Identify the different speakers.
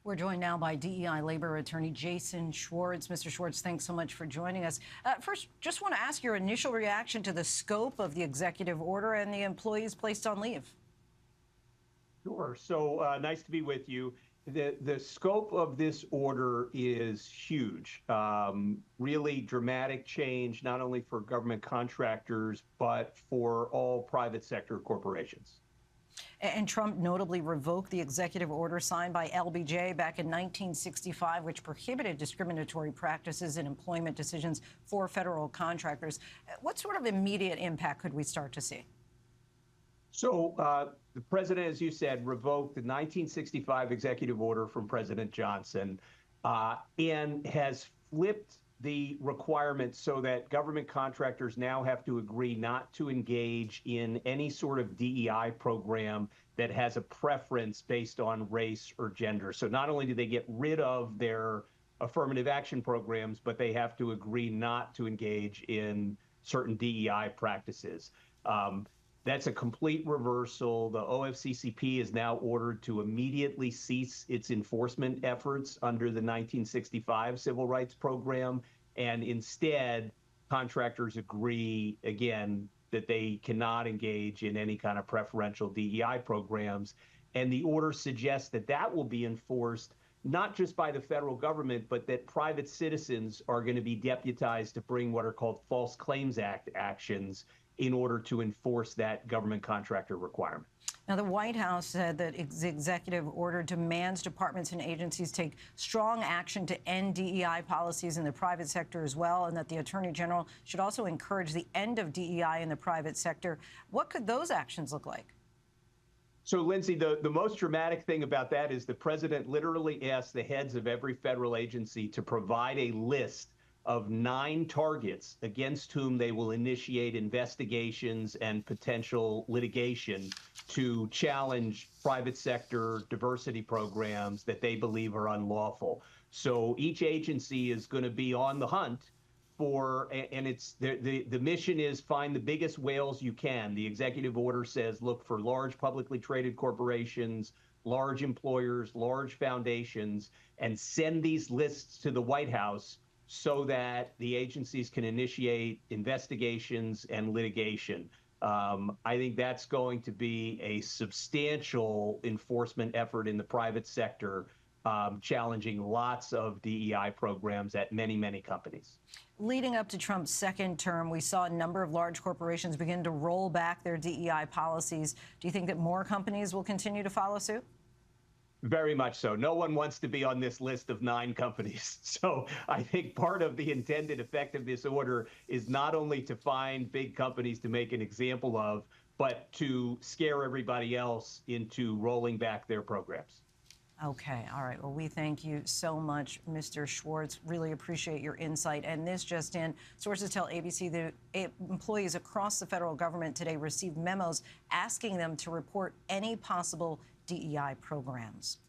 Speaker 1: We're joined now by DEI labor attorney Jason Schwartz. Mr. Schwartz, thanks so much for joining us. First, just want to ask your initial reaction to the scope of the executive order and the employees placed on leave.
Speaker 2: Sure. So nice to be with you. The scope of this order is huge. Really dramatic change, not only for government contractors, but for all private sector corporations.
Speaker 1: And Trump notably revoked the executive order signed by LBJ back in 1965, which prohibited discriminatory practices in employment decisions for federal contractors. What sort of immediate impact could we start to see?
Speaker 2: So the president, as you said, revoked the 1965 executive order from President Johnson and has flipped the requirement so that government contractors now have to agree not to engage in any sort of DEI program that has a preference based on race or gender. So not only do they get rid of their affirmative action programs, but they have to agree not to engage in certain DEI practices. That's a complete reversal. The OFCCP is now ordered to immediately cease its enforcement efforts under the 1965 Civil Rights Program, and instead, contractors agree, again, that they cannot engage in any kind of preferential DEI programs. And the order suggests that that will be enforced not just by the federal government, but that private citizens are going to be deputized to bring what are called False Claims Act actions in order to enforce that government contractor requirement.
Speaker 1: Now, the White House said that the executive order demands departments and agencies take strong action to end DEI policies in the private sector as well, and that the Attorney General should also encourage the end of DEI in the private sector. What could those actions look like?
Speaker 2: So, Lindsay, the most dramatic thing about that is the president literally asked the heads of every federal agency to provide a list of 9 targets against whom they will initiate investigations and potential litigation to challenge private sector diversity programs that they believe are unlawful. So each agency is going to be on the hunt for, and it's the mission is find the biggest whales you can. The executive order says look for large publicly traded corporations, large employers, large foundations, and send these lists to the White House so that the agencies can initiate investigations and litigation. I think that's going to be a substantial enforcement effort in the private sector, challenging lots of DEI programs at many, many companies.
Speaker 1: Leading up to Trump's second term, we saw a number of large corporations begin to roll back their DEI policies. Do you think that more companies will continue to follow suit?
Speaker 2: Very much so. No one wants to be on this list of 9 companies. So I think part of the intended effect of this order is not only to find big companies to make an example of, but to scare everybody else into rolling back their programs.
Speaker 1: Okay. All right. Well, we thank you so much, Mr. Schwartz. Really appreciate your insight. And this just in, sources tell ABC that employees across the federal government today received memos asking them to report any possible DEI programs.